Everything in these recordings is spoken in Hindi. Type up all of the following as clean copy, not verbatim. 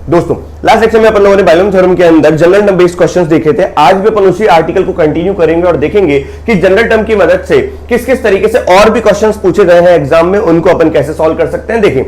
दोस्तों लास्ट लेक्चर में अपन लोगों ने बायनोम थ्योरम के अंदर जनरल टर्म बेस्ड क्वेश्चंस देखे थे। आज भी अपन उसी आर्टिकल को कंटिन्यू करेंगे और देखेंगे कि जनरल टर्म की मदद से किस किस तरीके से और भी क्वेश्चंस पूछे गए हैं एग्जाम में, उनको अपन कैसे सॉल्व कर सकते हैं। देखें,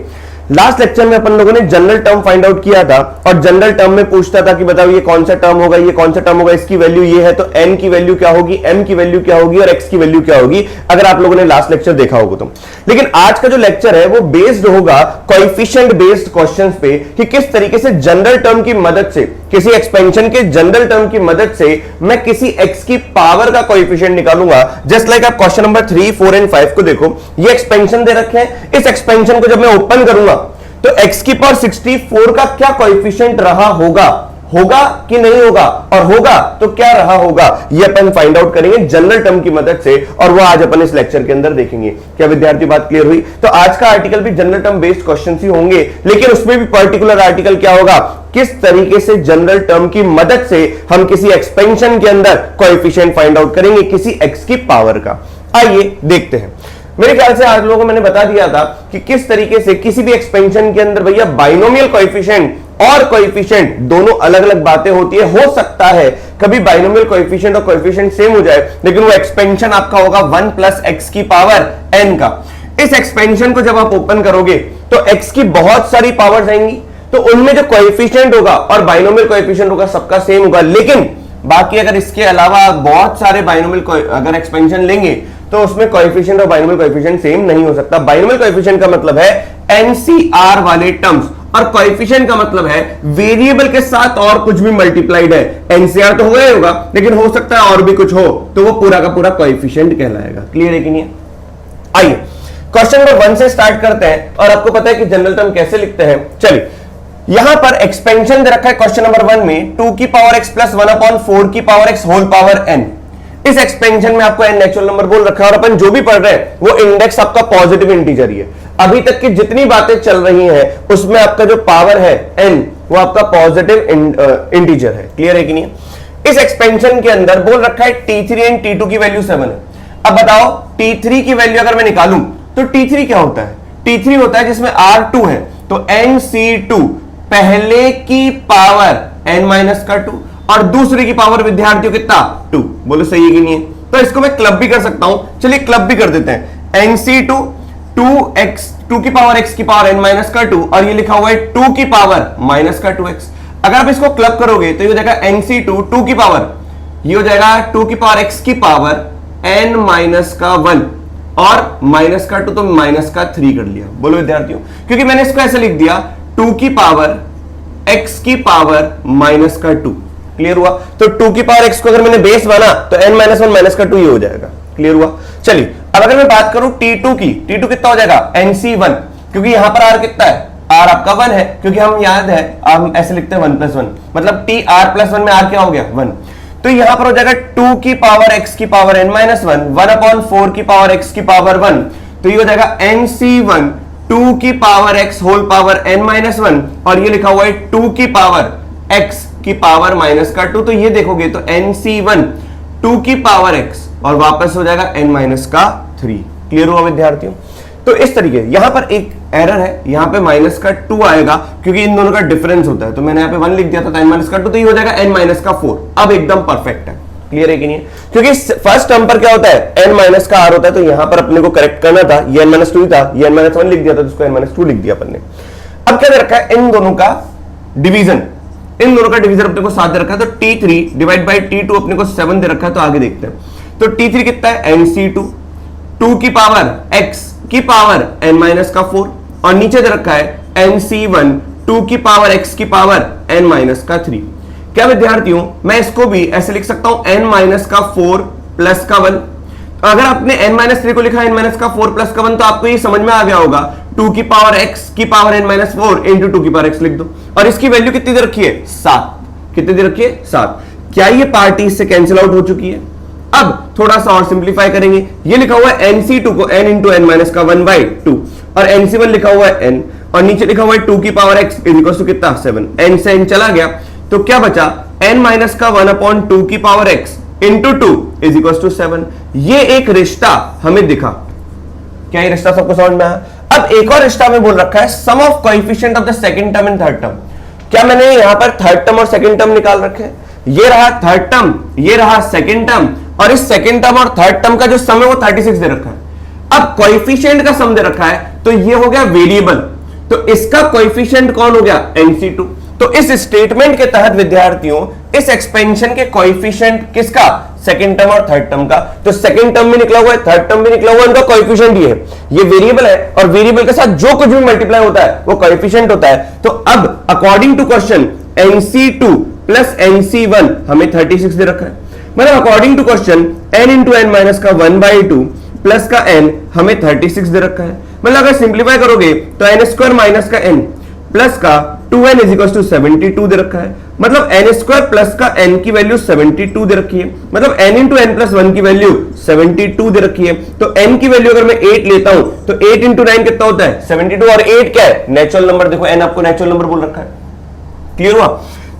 लास्ट लेक्चर में अपन लोगों ने जनरल टर्म फाइंड आउट किया था और जनरल टर्म में पूछता था कि बताओ ये कौन सा टर्म होगा, ये कौन सा टर्म होगा, इसकी वैल्यू ये है तो n की वैल्यू क्या होगी, m की वैल्यू क्या होगी और x की वैल्यू क्या होगी, अगर आप लोगों ने लास्ट लेक्चर देखा होगा तो। लेकिन आज का जो लेक्चर है वो बेस्ड होगा कोएफिशिएंट बेस्ड क्वेश्चंस पे कि किस तरीके से जनरल टर्म की मदद से, किसी एक्सपेंशन के जनरल टर्म की मदद से मैं किसी x की पावर का कोएफिशिएंट निकालूंगा। जस्ट लाइक आप क्वेश्चन नंबर 3, 4 एंड 5 को देखो, ये एक्सपेंशन दे रखे हैं। इस एक्सपेंशन को जब मैं ओपन करूंगा तो x की पावर 64 का क्या कोएफिशिएंट रहा होगा, होगा कि नहीं होगा, और होगा तो क्या रहा होगा, ये अपन फाइंड आउट करेंगे जनरल टर्म की मदद से, और वो आज अपन इस लेक्चर के अंदर देखेंगे। क्या विद्यार्थी बात क्लियर हुई? तो आज का आर्टिकल भी जनरल टर्म बेस्ड क्वेश्चंस ही होंगे, लेकिन उसमें भी पर्टिकुलर आर्टिकल क्या होगा, किस तरीके से जनरल टर्म की मदद से हम किसी एक्सपेंशन के अंदर कोएफिशिएंट फाइंड आउट करेंगे किसी x की पावर का। आइए देखते हैं। मेरे ख्याल से आज लोगों को मैंने बता दिया था कि किस तरीके से किसी भी एक्सपेंशन के अंदर भैया बाइनोमियल कोएफिशिएंट और कोएफिशिएंट दोनों अलग अलग बातें होती है। हो सकता है कभी बाइनोमियल कोएफिशिएंट और कोएफिशिएंट सेम हो जाए, लेकिन वो एक्सपेंशन आपका होगा 1 प्लस x की पावर n का। इस एक्सपेंशन को जब आप ओपन करोगे तो x की बहुत सारी पावर्स आएंगी, तो उनमें जो कोएफिशिएंट होगा और बाइनोमियल कोएफिशिएंट होगा सबका सेम होगा। लेकिन बाकी अगर इसके अलावा बहुत सारे बाइनोमियल अगर एक्सपेंशन लेंगे तो उसमें कोएफिशिएंट और बाइनोमियल कोएफिशिएंट सेम नहीं हो सकता। बाइनोमियल कोएफिशिएंट का मतलब है एनसीआर वाले टर्म्स, और कोएफिशिएंट का मतलब है वेरिएबल के साथ और कुछ भी मल्टीप्लाइड है। एनसीआर तो होगा, लेकिन हो सकता है और भी कुछ हो, तो वो पूरा का पूरा कोएफिशिएंट कहलाएगा। क्लियर है कि नहीं? आइए क्वेश्चन नंबर 1 से स्टार्ट करते हैं, और आपको पता है कि जनरल टर्म कैसे लिखते हैं। चलिए, यहां पर एक्सपेंशन दे रखा है क्वेश्चन नंबर 1 में 2 की पावर x प्लस 1/4 की power x whole power n। इस एक्सपेंशन में आपको n नेचुरल नंबर बोल रखा है, और अपन जो भी पढ़ रहे हैं वो इंडेक्स आपका पॉजिटिव इंटीजर ही है। अभी तक की जितनी बातें चल रही हैं उसमें आपका जो पावर है n वो आपका पॉजिटिव इंटीजर है। क्लियर है कि नहीं? इस एक्सपेंशन के अंदर बोल रखा है t3 एंड t2 की वैल्यू 7 है। अब बताओ t3 की वैल्यू अगर मैं निकालूं तो t3 क्या होता है? t3 होता है जिसमें r2 है, तो nc2 पहले की पावर n माइनस का 2 और दूसरे की पावर विद्यार्थियों कितना 2। बोलो सही है कि नहीं है? तो इसको मैं क्लब भी कर सकता हूं, चलिए क्लब भी कर देते हैं। nc2 2 की पावर x की पावर n माइनस का 2, और ये लिखा हुआ है 2 की पावर माइनस का 2x। अगर आप इसको क्लब करोगे तो ये हो जाएगा nc2 2 की पावर, ये हो जाएगा 2 की पावर x की पावर n माइनस का 1 और माइनस का 2 तो माइनस का 3 कर लिया। बोलो विद्यार्थियों, क्योंकि मैंने इसको ऐसे लिख दिया 2 की पावर x की पावर माइनस का 2। क्लियर हुआ? तो 2 की पावर x को अगर मैंने बेस बना तो n माइनस 1 माइनस का 2 ये हो जाएगा। क्लियर हुआ? चलिए, अब अगर मैं बात करूं t2 की, t2 कितना हो जाएगा nc1, क्योंकि यहां पर r कितना है, r आपका 1 है, क्योंकि हम याद है हम ऐसे लिखते हैं 1 प्लस 1, मतलब t r प्लस 1 में r क्या हो गया 1। तो यहां पर हो जाएगा 2 की पावर x की पावर n माइनस 1 1/4 की पावर x की पावर 1, तो ये हो जाएगा nc1 2 की power x whole power n minus 1, और ये लिखा हुआ है 2 की पावर x की पावर माइनस का 2। तो ये देखोगे तो nc1 2 की पावर x और वापस हो जाएगा n माइनस का 3। क्लियर हुआ विद्यार्थियों? तो इस तरीके, यहां पर एक एरर है, यहां पे माइनस का 2 आएगा क्योंकि इन दोनों का डिफरेंस होता है, तो मैंने यहां पे 1 लिख दिया था n माइनस का 2, तो ये हो जाएगा n माइनस का 4। अब एकदम परफेक्ट है। क्लियर है कि नहीं? क्योंकि फर्स्ट टर्म पर क्या होता है, n माइनस का r होता है, तो यहां पर अपने को करेक्ट करना था, ये n माइनस 2 था, ये n माइनस 1 लिख दिया था, जिसको n माइनस 2 लिख दिया अपन ने। अब क्या दे रखा है, इन दोनों का डिवीजन, इन दोनों का डिवीजन अपने को 7 दे रखा है, तो t3 डिवाइड बाय t2 अपने को 7 दे रखा है। तो आगे देखते हैं, तो t3 कितना है nc2 2 की पावर x की पावर n माइनस का 4, और नीचे दे रखा है nc1 2 की पावर x की पावर n माइनस का 3। क्या विद्यार्थियों, मैं इसको भी ऐसे लिख सकता हूं n माइनस का 4 प्लस का 1। अगर आपने n माइनस 3 को लिखा n माइनस का 4 प्लस का 1, तो आपको ये समझ में आ गया होगा 2 की पावर x की पावर n माइनस 4 इंटू 2 की पावर x लिख दो, और इसकी वैल्यू कितनी दे रखी है 7। कितनी दे रखी है 7। क्या ये पार्टी इससे कैंसिल आउट हो चुकी है? अब थोड़ा सा और सिंप्लीफाई करेंगे, ये लिखा हुआ है nc2 को n इंटू n माइनस का 1/2, और nc1 लिखा हुआ है n, और नीचे लिखा हुआ है 2 की पावर x इक्वल टू कितना 7। n से n चला गया तो क्या बचा, n माइनस का 1/2 की power x into 2 is equal to 7। ये एक रिश्ता हमें दिखा। क्या ये रिश्ता सबको समझ में आया? अब एक और रिश्ता में बोल रखा है sum of coefficient of the second term and third term. क्या मैंने यहां पर थर्ड टर्म और सेकंड टर्म निकाल रखे हैं? ये रहा थर्ड टर्म, ये रहा सेकंड टर्म, और इस सेकंड टर्म और थर्ड टर्म का जो सम है वो 36 दे रखा है। अब कोएफिशिएंट का सम दे रखा है, तो ये हो गया वेरिएबल, तो इसका कोएफिशिएंट कौन हो गया? NC2। तो इस स्टेटमेंट के तहत विद्यार्थियों इस एक्सपेंशन के कोएफिशिएंट किसका? सेकंड टर्म और थर्ड टर्म का। तो सेकंड टर्म भी निकला हुआ है, थर्ड टर्म भी निकला हुआ है, इनका कोएफिशिएंट ये है। ये वेरिएबल है और वेरिएबल के साथ जो कुछ भी मल्टीप्लाई होता है वो कोएफिशिएंट होता है। तो अब according to question NC2 plus NC1 हमें 36 दे रखा है। मतलब according to question n into n minus का 1/2 प्लस का n हमें 36 दे रखा है। मतलब अगर सिंप्लीफाई करोगे तो n स्क्वायर माइनस का n प्लस का 2n इज इक्वल टू 72 दे रखा है। मतलब n स्क्वायर प्लस का n की वैल्यू 72 दे रखी है। मतलब n इंटू एन प्लस 1 की वैल्यू 72 दे रखी है। तो n की वैल्यू अगर मैं 8 लेता हूं तो 8 इंटू 9 कितना होता है? 72। और 8 क्या है? Natural number. देखो n आपको नेचुरल नंबर बोल रखा है। क्लियर हुआ?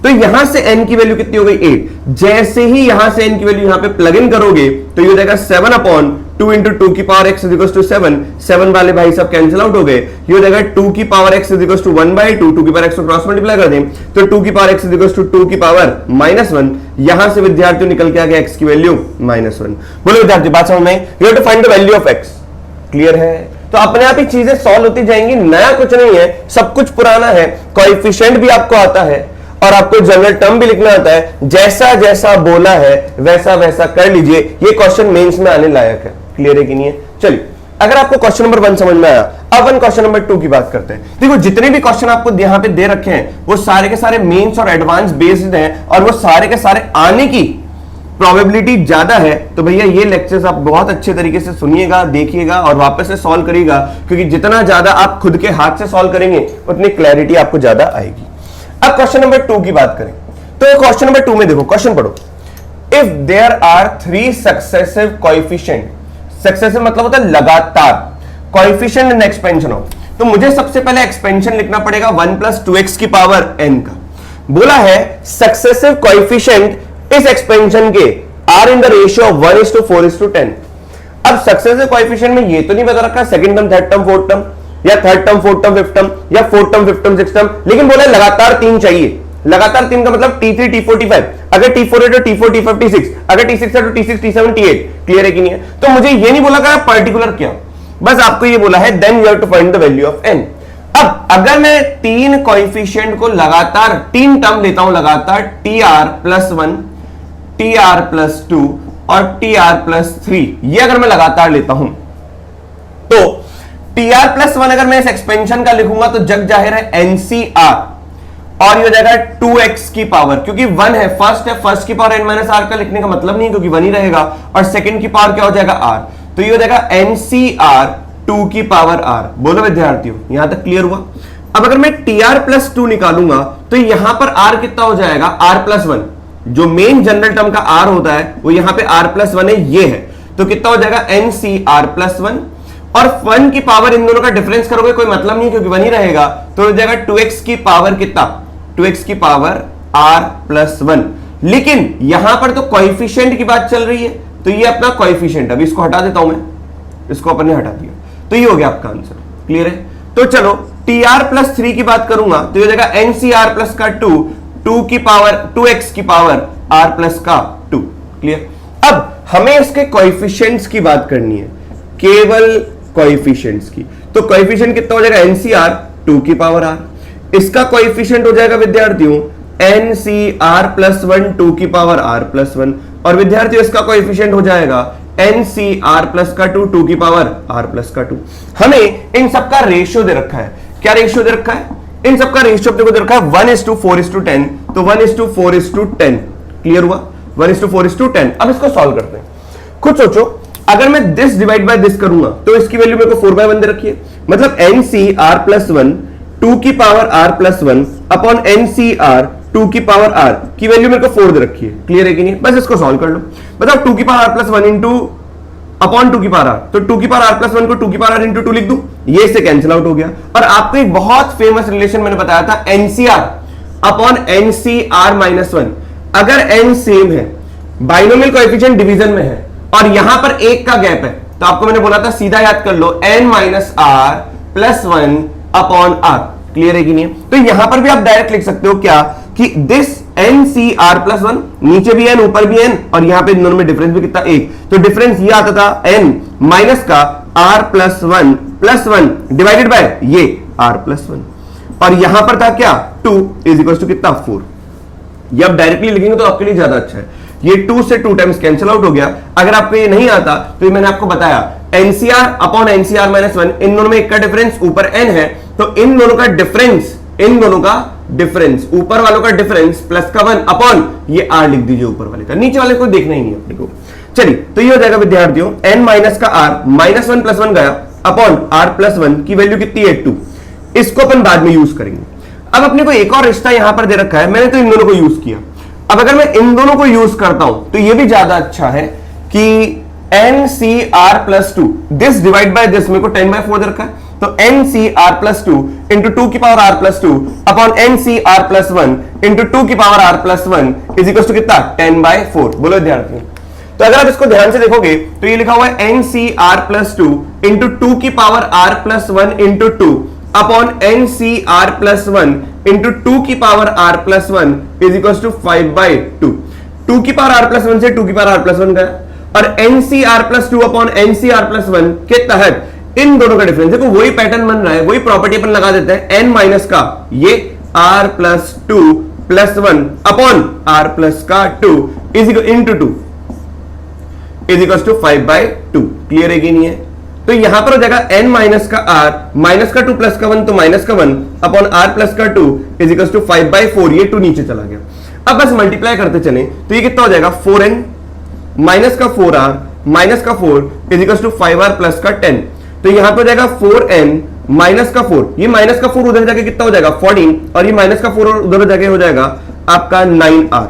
तो यहां से n की वैल्यू कितनी हो गई? 8। जैसे ही यहां से n की वैल्यू यहां पे प्लग इन करोगे तो ये हो जाएगा 7/2 इंटू 2 की power x is equal to 7। 7 वाले भाई सब कैंसिल आउट हो गए। ये हो जाएगा 2 की power x is equal to 1/2। 2 की पावर x को क्रॉस मल्टीप्लाई कर दें तो 2 की power x is equal to 2 की पावर -1। यहां से विद्यार्थियों निकल के आ गया x की वैल्यू -1। बोलो विद्यार्थी, बात समझ में? You have to find the value of x। Clear है? तो अपने आप ही चीजें सॉल्व होती जाएंगी, नया कुछ नहीं है, सब कुछ पुराना है। कोएफिशिएंट भी आपको आता है और आपको जनरल टर्म भी लिखना आता है। जैसा जैसा बोला है वैसा वैसा कर लीजिए। ये क्वेश्चन मेंस में आने लायक है। क्लियर है कि नहीं है? चलिए, अगर आपको क्वेश्चन नंबर 1 समझ में आया, अब हम क्वेश्चन नंबर 2 की बात करते हैं। देखो, जितने भी क्वेश्चन आपको यहां पे दे रखे हैं वो सारे के सारे मेंस और एडवांस बेस्ड हैं और वो सारे के सारे आने की प्रोबेबिलिटी ज्यादा है। तो भैया ये लेक्चर्स आप बहुत अच्छे तरीके से सुनिएगा, देखिएगा और वापस से सॉल्व करिएगा, क्योंकि जितना ज्यादा आप खुद के हाथ से सॉल्व करेंगे उतनी क्लैरिटी आपको ज्यादा आएगी। अब क्वेश्चन नंबर 2 की बात करें तो क्वेश्चन नंबर 2 में देखो, क्वेश्चन पढ़ो। If there are 3 successive coefficient, successive मतलब होता है लगातार, कोएफिशिएंट इन एक्सपेंशन ऑफ, तो मुझे सबसे पहले एक्सपेंशन लिखना पड़ेगा 1 प्लस 2x की पावर n का। बोला है सक्सेसिव कोएफिशिएंट इस एक्सपेंशन के are in the ratio of 1:4:10। अब सक्सेसिव कोएफिशिएंट में ये तो नहीं बता रखा second term, third term, fourth term, या third term, fourth term, fifth term, या fourth term, fifth term, sixth term, लेकिन बोला लगातार 3 चाहिए। लगातार 3 का मतलब T3, T4, T5। अगर T4 है तो T4, T5, T6। अगर T6 है तो T6, T7, T8। क्लियर है कि नहीं है? तो मुझे ये नहीं बोला कि पर्टिकुलर क्या, बस आपको ये बोला है then you have to find the value of n। अब अगर मैं 3 कोएफिशिएंट को लगातार 3 टर्म लेता हूं लगातार, TR+1, TR+2 और TR+3, ये अगर मैं लगातार लेता हूं तो TR+1 अगर मैं इस एक्सपेंशन का लिखूंगा तो जग जाहिर है NCR, और ये हो जाएगा 2x की पावर, क्योंकि 1 है, फर्स्ट है, फर्स्ट की पावर n माइनस आर का लिखने का मतलब नहीं, क्योंकि 1 ही रहेगा, और सेकंड की पावर क्या हो जाएगा r, तो ये हो जाएगा NCR 2 की पावर r। बोलो विद्यार्थियों, यहां तक क्लियर हुआ? अब अगर मैं TR+2 निकालूंगा तो यहां पर r कितना हो जाएगा? R+1, जो मेन जनरल टर्म का r होता है वो यहां पे R+1 है, ये है, तो कितना हो जाएगा? NCR+1, और 1 की पावर इन दोनों का डिफरेंस करोगे कोई मतलब नहीं, क्योंकि 1 ही रहेगा, तो हो जाएगा 2x की पावर कितना? 2x की पावर R+1। लेकिन यहां पर तो कोएफिशिएंट की बात चल रही है, तो ये अपना कोएफिशिएंट, अभी इसको हटा देता हूं मैं, इसको अपन ने हटा दिया, तो ये हो गया आपका आंसर। क्लियर है? तो चलो TR+3 की बात करूंगा तो ये हो जाएगा NCR प्लस का 2 की पावर 2x की पावर R प्लस का 2। क्लियर? अब हमें इसके कोएफिशिएंट्स की बात करनी है, केवल कोएफिशिएंट्स की। तो कोएफिशिएंट कितना हो जाएगा? NCR 2 की पावर R। इसका कोएफिशिएंट हो जाएगा विद्यार्थियों NCR+1 2 की पावर R+1, और विद्यार्थियों इसका कोएफिशिएंट हो जाएगा NCR प्लस का 2 की पावर R प्लस का 2। हमें इन सबका रेशियो दे रखा है। क्या रेशियो दे रखा है? इन सबका रेशियो अपने को दे रखा है 1:4:10, तो 1:4:10। क्लियर हुआ? 1:4:10। अब इसको सॉल्व करते हैं। खुद सोचो, अगर मैं दिस डिवाइड बाय दिस करूंगा तो इसकी वैल्यू मेरे को 4/1 दे रखी है, मतलब NCR+1 2 की पावर R+1 अपॉन NCR 2 की पावर R की वैल्यू मेरे को 4 दे रखी है। क्लियर है कि नहीं? बस इसको सॉल्व कर लो। मतलब 2 की पावर R+1 इंटू अपॉन 2 की पावर R, तो 2 की पावर R+1 को 2 की पावर R इंटू 2 लिख दूं, ये इससे कैंसिल आउट हो गया। और आपको एक बहुत फेमस रिलेशन मैंने बताया था, NCR अपॉन NCR-1। अगर n सेम है, बाइनोमियल कोएफिशिएंट डिवीजन में है, और यहां पर 1 का गैप है, तो आपको मैंने बोला था सीधा याद कर लो n-r+1 अपॉन r। क्लियर है कि नहीं? तो यहां पर भी आप डायरेक्ट लिख सकते हो क्या कि दिस NCR+1, नीचे भी n ऊपर भी n, और यहां पे इन दोनों में डिफरेंस भी कितना, 1, तो डिफरेंस ये आता था n माइनस का R+1+1 डिवाइडेड बाय ये R+1, और यहां पर था क्या 2 इज इक्वल टू कितना 4। ये आप डायरेक्टली लिखेंगे तो आपके लिए ज्यादा अच्छा है। ये 2 से 2 टाइम्स कैंसिल आउट हो गया। अगर आपको ये नहीं आता तो ये मैंने आपको बताया NCR अपॉन NCR-1, इन दोनों में एक का डिफरेंस ऊपर n है, तो इन दोनों का डिफरेंस ऊपर वालों का डिफरेंस प्लस का 1 अपॉन ये r लिख दीजिए ऊपर वाले का, नीचे वाले को देखना ही नहीं अपने को। चलिए तो ये हो जाएगा विद्यार्थियों n माइनस का r -1 + 1 गया अपॉन r+1 की वैल्यू कितनी है 2। इसको अपन बाद में यूज करेंगे। अब अपने को एक और रिश्ता यहां पर दे रखा है, मैंने तो इन दोनों को यूज किया। अब अगर मैं इन दोनों को यूज करता हूं तो ये भी ज्यादा अच्छा है कि NCR+2 this divide by this, मेरे को 10/4 दे रखा है, तो NCR+2 इंटू 2 की power R+2 upon NCR+1 into 2 की power R+1 is equal to कितना 10/4। बोलो विद्यार्थियों, तो अगर आप इसको ध्यान से देखोगे तो ये लिखा हुआ है NCR+2 इंटू 2 की power R+1 into 2 upon NCR+1 into 2 की power R+1 is equal to 5/2। 2 की पावर R+1 से 2 की पावर R+1 गया, और NCR+2 अपॉन NCR+1 के तहत इन दोनों का डिफरेंस, देखो वही पैटर्न बन रहा है, वही प्रॉपर्टी अपन लगा देते हैं, n माइनस का ये R+2+1 upon R+2 is equal into 2 is equal to 5/2। Clear है कि नहीं है? तो यहां पर हो जाएगा n माइनस का r माइनस का 2 प्लस का 1, तो माइनस का 1 अपॉन r प्लस का 2 इज इक्वल टू 5/4। ये 2 नीचे चला गया। अब बस मल्टीप्लाई करते चले तो ये कितना हो जाएगा 4n माइनस का 4r माइनस का 4 is equal to 5r plus का 10। तो यहां पर हो जाएगा 4n माइनस का 4, ये माइनस का 4 उधर जाके कितना हो जाएगा 14, और ये माइनस का 4 उधर जाके हो जाएगा आपका 9r,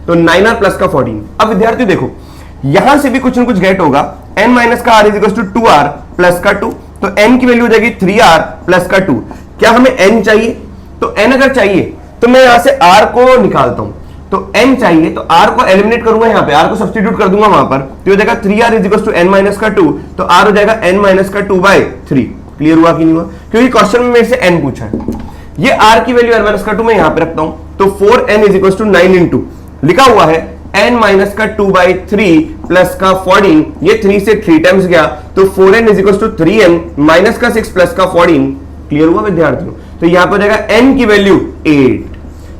तो 9r प्लस का 14। अब विद्यार्थी देखो यहां से भी कुछ ना कुछ गेट होगा, n माइनस का r is equal to 2r plus का 2, तो n की वैल्यू हो जाएगी 3r प्लस का 2। क्या हमें n चाहिए? तो n अगर चाहिए तो मैं यहां से r को निकालता हूं, तो n चाहिए तो r को एलिमिनेट करूंगा, यहां पे r को सब्स्टिट्यूट कर दूंगा वहां पर, तो हो जाएगा 3r is equal to n minus का 2, तो r हो जाएगा n माइनस का 2/3। क्लियर हुआ कि नहीं हुआ? क्योंकि क्वेश्चन में मेरे से n पूछा है। ये r की वैल्यू n माइनस का 2 मैं यहां पे रखता हूं, तो 4n is equal to 9 into लिखा हुआ है n माइनस का 2/3 प्लस का 14, ये 3 से 3 टाइम्स गया, तो 4n is equal to 3n minus का 6 प्लस का 14। क्लियर हुआ विद्यार्थियों? तो यहां पर हो जाएगा n की वैल्यू 8,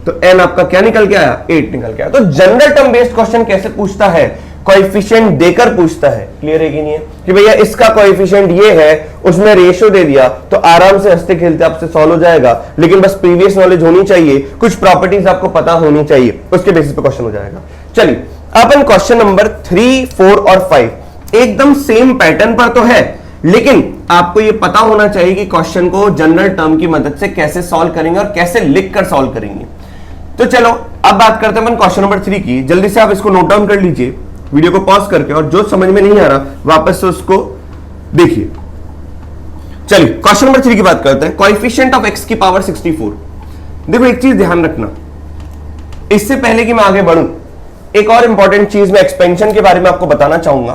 तो n आपका क्या निकल के आया 8 निकल के आया। तो जनरल टर्म बेस्ड क्वेश्चन कैसे पूछता है? कोएफिशिएंट देकर पूछता है। क्लियर है कि नहीं है? कि भैया इसका कोएफिशिएंट ये है, उसमें रेशियो दे दिया, तो आराम से हंसते खेलते आपसे सॉल्व हो जाएगा, लेकिन बस प्रीवियस नॉलेज होनी चाहिए, कुछ प्रॉपर्टीज आपको पता होनी चाहिए, उसके बेसिस पे क्वेश्चन हो जाएगा। चलिए अपन क्वेश्चन नंबर 3, 4 और 5 एकदम सेम पैटर्न पर तो है, लेकिन आपको ये पता होना चाहिए कि क्वेश्चन को जनरल टर्म की मदद से कैसे सॉल्व करेंगे और कैसे लिखकर सॉल्व करेंगे। तो चलो अब बात करते हैं अपन क्वेश्चन नंबर 3 की। जल्दी से आप इसको नोट डाउन कर लीजिए वीडियो को पॉज करके, और जो समझ में नहीं आ रहा वापस से उसको देखिए। चलिए क्वेश्चन नंबर 3 की बात करते हैं। कोएफिशिएंट ऑफ x की पावर 64। देखो एक चीज ध्यान रखना, इससे पहले कि मैं आगे बढ़ूं, एक और इंपॉर्टेंट चीज मैं एक्सपेंशन के बारे में आपको बताना चाहूंगा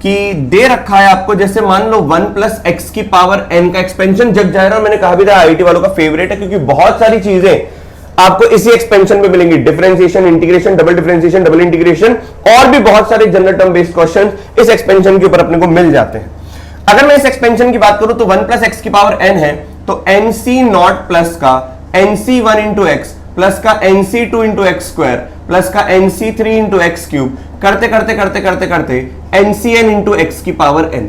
कि दे रखा है आपको, जैसे मान लो 1 प्लस एक्स की पावर n का एक्सपेंशन जग जाए, मैंने कहा भी था आईआईटी वालों का फेवरेट है, क्योंकि बहुत सारी चीजें आपको इसी एक्सपेंशन पे मिलेंगी, differentiation, integration, double differentiation, double integration, और भी बहुत सारे जनरल टर्म बेस्ड क्वेश्चन इस एक्सपेंशन के ऊपर अपने को मिल जाते हैं। अगर मैं इस एक्सपेंशन की बात करूं तो 1 प्लस एक्स की पावर n है, तो nc0 प्लस का nc1 इंटू एक्स प्लस का nc2 into X square plus का nc3 इंटू एक्स क्यूब करते करते करते करते करते ncn इंटू एक्स की पावर n।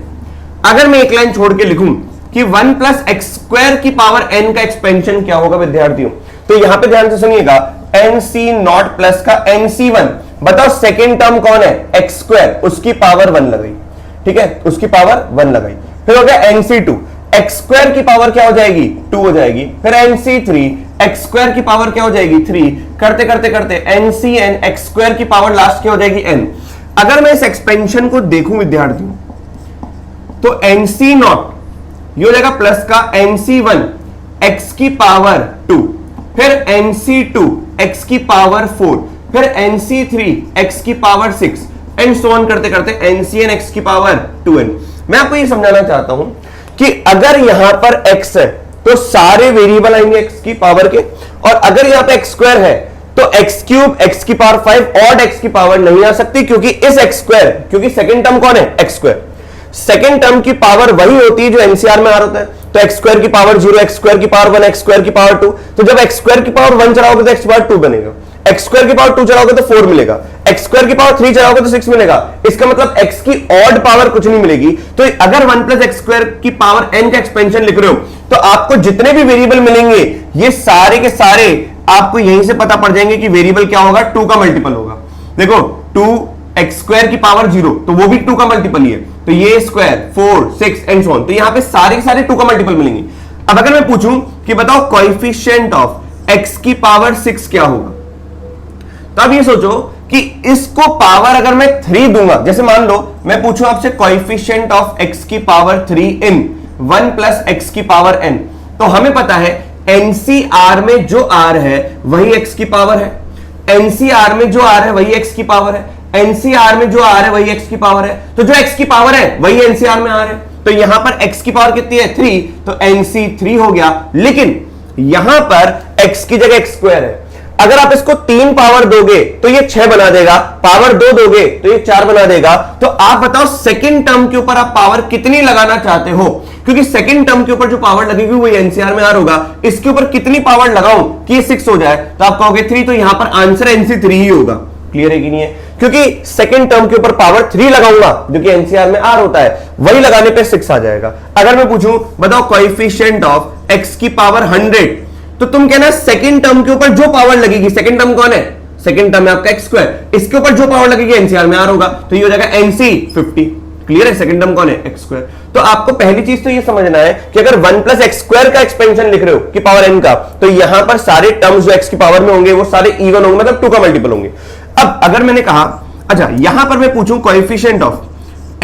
अगर मैं एक लाइन छोड़ के लिखूं कि 1 प्लस एक्स स्क्वायर की पावर n का एक्सपेंशन क्या होगा विद्यार्थियों, तो यहां पे ध्यान से सुनिएगा, nc0 प्लस का nc1, बताओ सेकेंड टर्म कौन है एक्स स्क्वायर, उसकी पावर 1 लगाई, ठीक है, उसकी पावर 1 लगाई। फिर हो गया nc2, एक्स स्क्वायर की पावर क्या हो जाएगी 2 हो जाएगी, फिर nc3 एक्स स्क्वायर की पावर क्या हो जाएगी 3, करते करते करते ncn एक्स स्क्वायर की पावर लास्ट क्या हो जाएगी n। अगर मैं इस एक्सपेंशन को देखूं विद्यार्थियों, तो nc0 ये हो जाएगा प्लस का nc1 एक्स की पावर 2, फिर nc2 एक्स की पावर 4, फिर nc3 एक्स की पावर 6 एंड सो ऑन करते करते ncn एक्स की पावर 2n। मैं आपको ये समझाना चाहता हूं कि अगर यहां पर x है तो सारे वेरिएबल आएंगे एक्स की पावर के, और अगर यहां पे एक्स स्क्वायर है तो एक्स क्यूब एक्स की पावर 5 और एक्स की पावर नहीं आ सकती, क्योंकि इस एक्स स्क्वायर, क्योंकि सेकंड टर्म कौन है, एक्स स्क्वायर, सेकंड टर्म की पावर वही होती है जो एनसीआर में आ रहा होता है। तो एक्स स्क्वायर की पावर 0, एक्स स्क्वायर की पावर 1, एक्स स्क्वायर की पावर 2, तो जब एक्स स्क्वायर की पावर 1 चलाओगे तो एक्स पावर 2 बनेगा, एक्स स्क्वायर की पावर 2 चलाओगे तो 4 मिलेगा, एक्स स्क्वायर की पावर 3 चलाओगे तो 6 मिलेगा। इसका मतलब एक्स की ऑड पावर कुछ नहीं मिलेगी। तो अगर 1 प्लस एक्स स्क्वायर की पावर n का एक्सपेंशन लिख रहे हो तो आपको जितने भी वेरिएबल मिलेंगे ये सारे के सारे आपको यहीं से पता पड़ जाएंगे कि वेरिएबल क्या होगा, 2 का मल्टीपल होगा। देखो 2 एक्स स्क्वायर की पावर 0 तो वो भी 2 का मल्टीपल ही है, तो ये स्क्वायर 4 6 एंड सो ऑन, तो यहां पे सारे के सारे 2 का मल्टीपल मिलेंगे। अब अगर मैं पूछूं कि बताओ कोएफिशिएंट ऑफ x की पावर 6 क्या होगा, तो अब ये सोचो कि इसको पावर अगर मैं 3 दूंगा, जैसे मान लो मैं पूछूं आपसे कोएफिशिएंट ऑफ x की पावर 3 इन 1 प्लस x की पावर n, तो हमें पता है एनसीआर में जो r है वही x की पावर है, एनसीआर में जो r है वही x की पावर है, एनसीआर में जो r है वही x की पावर है, तो जो x की पावर है वही एनसीआर में r है। तो यहां पर x की पावर कितनी है, 3, तो nc 3 हो गया। लेकिन यहां पर x की जगह x स्क्वायर है, अगर आप इसको 3 पावर दोगे तो ये 6 बना देगा, पावर 2 दोगे तो ये 4 बना देगा। तो आप बताओ सेकंड टर्म के ऊपर आप पावर कितनी लगाना चाहते हो, क्योंकि सेकंड टर्म के ऊपर जो पावर लगेगी वो एनसीआर में आर होगा, इसके ऊपर कितनी पावर लगाऊं कि ये 6 हो जाए, तो आप कहोगे 3, तो यहां पर आंसर एनसी 3 ही होगा। क्लियर है कि नहीं है, क्योंकि सेकंड टर्म के ऊपर पावर 3 लगाऊंगा जो कि एनसीआर में आर होता है, वही लगाने पे 6 आ जाएगा। अगर मैं पूछूं बताओ कोएफिशिएंट ऑफ x की पावर 100, तो तुम कहना सेकंड टर्म के ऊपर जो पावर लगेगी, सेकंड टर्म कौन है, सेकंड टर्म है आपका एक्स स्क्वायर, इसके ऊपर जो पावर लगेगी एनसीआर में आर होगा, तो ये हो जाएगा एनसी 50। क्लियर है, सेकंड टर्म कौन है, एक्स स्क्वायर। तो आपको पहली चीज तो ये समझना है कि अगर 1 प्लस एक्स स्क्वायर का एक्सपेंशन लिख रहे हो कि पावर n का, तो यहां पर सारे टर्म्स जो x की पावर में होंगे वो सारे इवन होंगे, मतलब 2 का मल्टीपल होंगे। अब अगर मैंने कहा अच्छा यहां पर मैं पूछूं कोएफिशिएंट ऑफ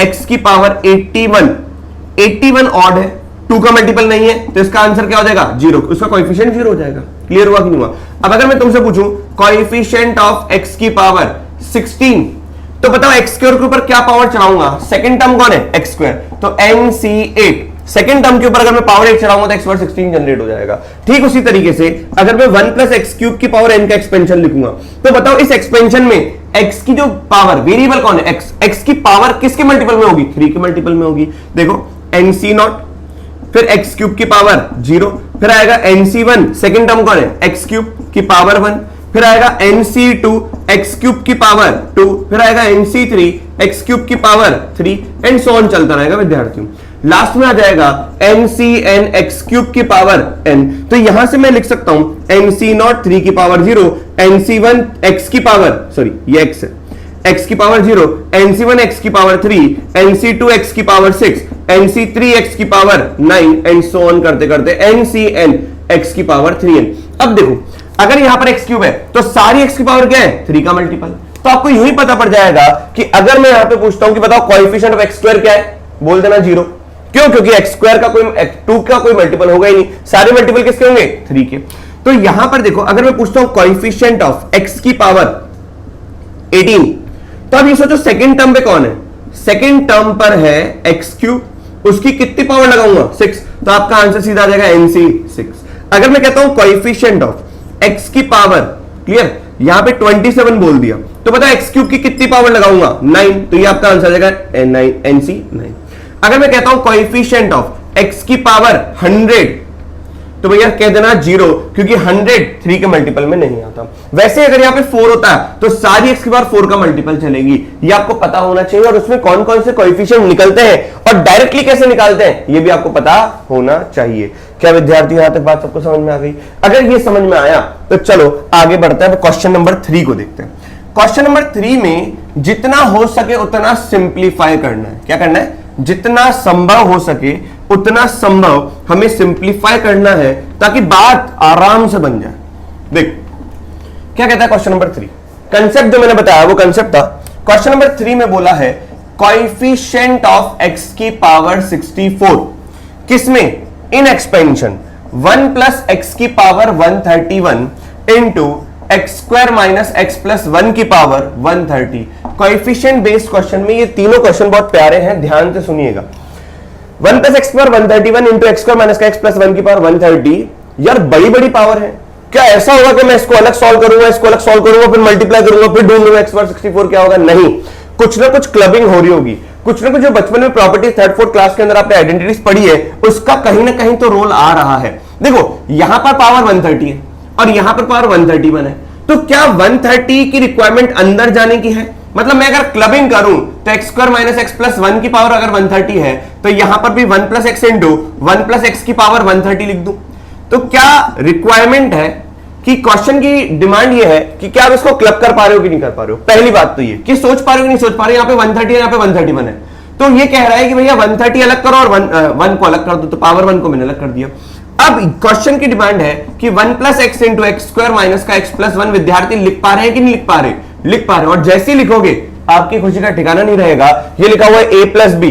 x की पावर 81 ऑड है, 2 का मल्टीपल नहीं है, तो इसका आंसर क्या हो जाएगा, 0, उसका कोएफिशिएंट 0 हो जाएगा। क्लियर हुआ कि नहीं हुआ। अब अगर मैं तुमसे पूछूं कोएफिशिएंट ऑफ x की पावर 16, तो बताओ एक्स स्क्वायर के ऊपर क्या पावर चढ़ाऊंगा, सेकंड टर्म कौन है, एक्स स्क्वायर, तो nc8, सेकंड टर्म के ऊपर अगर मैं पावर 8 चढ़ाऊंगा तो एक्स पावर 16 जनरेट हो जाएगा। ठीक उसी तरीके से अगर मैं 1 प्लस एक्स क्यूब की पावर n का एक्सपेंशन लिखूंगा, तो बताओ इस एक्सपेंशन में x की जो पावर, वेरिएबल कौन है, x की पावर किसके मल्टीपल में होगी, 3 के मल्टीपल में होगी। देखो nc0, फिर एक्स क्यूब की पावर 0, फिर आएगा nc1, सेकंड टर्म कौन है, एक्स क्यूब की पावर 1, फिर आएगा nc2 एक्स क्यूब की पावर 2, फिर आएगा nc3 एक्स क्यूब की पावर 3 एंड सो ऑन चलता रहेगा विद्यार्थियों। लास्ट में आ जाएगा ncn एक्स क्यूब की पावर n, तो यहां से मैं लिख सकता हूं nc0 3 की पावर 0, nc1 एक्स की पावर, सॉरी ये x है, x की पावर 0, nc1 x की पावर 3, nc2 x की पावर 6, nc3 x की पावर 9 एंड सो ऑन करते करते ncn x की पावर 3n। अब देखो अगर यहां पर x क्यूब है तो सारी x की पावर क्या है, 3 का मल्टीपल, तो आपको यूं ही पता पड़ जाएगा कि अगर मैं यहां पे पूछता हूं कि बताओ कोएफिशिएंट ऑफ x स्क्वायर क्या है, बोल देना 0। क्यों, क्योंकि x स्क्वायर का कोई 2 का कोई मल्टीपल होगा ही नहीं, सारे मल्टीपल किसके होंगे, 3 के। तो यहां पर देखो अगर मैं पूछता हूं कोएफिशिएंट ऑफ x की पावर 18, तो अब ये सोचो सेकंड टर्म पे कौन है, सेकंड टर्म पर है x क्यूब, उसकी कितनी पावर लगाऊंगा, 6, तो आपका आंसर सीधा आ जाएगा nc6। अगर मैं कहता हूं कोएफिशिएंट ऑफ x की पावर, क्लियर, यहां पे 27 बोल दिया, तो पता है x क्यूब की कितनी पावर लगाऊंगा, 9, तो ये आपका आंसर आ जाएगा nc9। अगर मैं कहता हूं कोएफिशिएंट ऑफ x की पावर 100, तो भैया कह देना 0, क्योंकि 100 3 के मल्टीपल में नहीं आता। वैसे अगर यहाँ पे 4 होता है तो सारी x की पावर 4 का मल्टीपल चलेगी, ये आपको पता होना चाहिए, और उसमें कौन कौन से कोएफिशिएंट निकलते हैं और डायरेक्टली कैसे निकालते हैं ये भी आपको पता होना चाहिए। क्या विद्यार्थी यहां तक बात सबको समझ में आ गई? अगर ये समझ में आया तो चलो आगे बढ़ते हैं, क्वेश्चन नंबर 3 को देखते हैं। क्वेश्चन नंबर 3 में जितना हो सके उतना सिंप्लीफाई करना है। क्या करना है, जितना संभव हो सके उतना संभव हमें सिंप्लीफाई करना है ताकि बात आराम से बन जाए। देख क्या कहता है क्वेश्चन नंबर 3, कंसेप्ट जो मैंने बताया वो कंसेप्ट था। क्वेश्चन नंबर 3 में बोला है कोएफिशिएंट ऑफ x की पावर 64 किसमें, इन एक्सपेंशन 1 प्लस एक्स की power 131 into X square minus x plus 1 की पावर 130। कोएफिशिएंट बेस्ड क्वेश्चन में ये तीनों क्वेश्चन बहुत प्यारे हैं, ध्यान से सुनिएगा। 1 plus x power 131 into X square minus का एक्स प्लस 1 की पावर 130। यार बड़ी बड़ी पावर है, क्या ऐसा होगा कि मैं इसको अलग सॉल्व करूंगा, इसको अलग सॉल्व करूंगा, फिर मल्टीप्लाई करूंगा, फिर ढूंढ लूंगा एक्स पावर 64 क्या होगा? नहीं, कुछ ना कुछ क्लबिंग हो रही होगी, कुछ ना कुछ जो बचपन में प्रॉपर्टी थर्ड फोर्थ क्लास के अंदर आपने आइडेंटिटीज पढ़ी है उसका कहीं ना कहीं तो रोल आ रहा है। देखो यहां पर पावर 130 है और यहां पर पावर 131 है, तो क्या 130 की रिक्वायरमेंट अंदर जाने की है? मतलब मैं अगर क्लबिंग करूं तो x square minus x plus 1 की पावर अगर 130 है तो यहां पर भी 1 plus X into 1 plus x की पावर 130 लिख दूं। तो क्या रिक्वायरमेंट है कि क्वेश्चन की डिमांड ये है कि क्या आप इसको क्लब कर पा रहे हो कि नहीं कर पा रहे हो? पहली बात तो ये कि सोच पा रहे हो कि नहीं सोच पा रहे हो। यहां पे 130 है, यहां पे 131 है, तो ये कह रहा है कि भैया 130 अलग करो और 1 को अलग कर दो, तो पावर 1 को मैंने अलग कर दिया। अब क्वेश्चन की डिमांड है कि 1 plus X into X square minus का एक्स प्लस 1 विद्यार्थी लिख पा रहे हैं कि नहीं लिख पा रहे? लिख पा रहे हैं। और जैसे ही लिखोगे आपकी खुशी का ठिकाना नहीं रहेगा। ये लिखा हुआ है a plus B,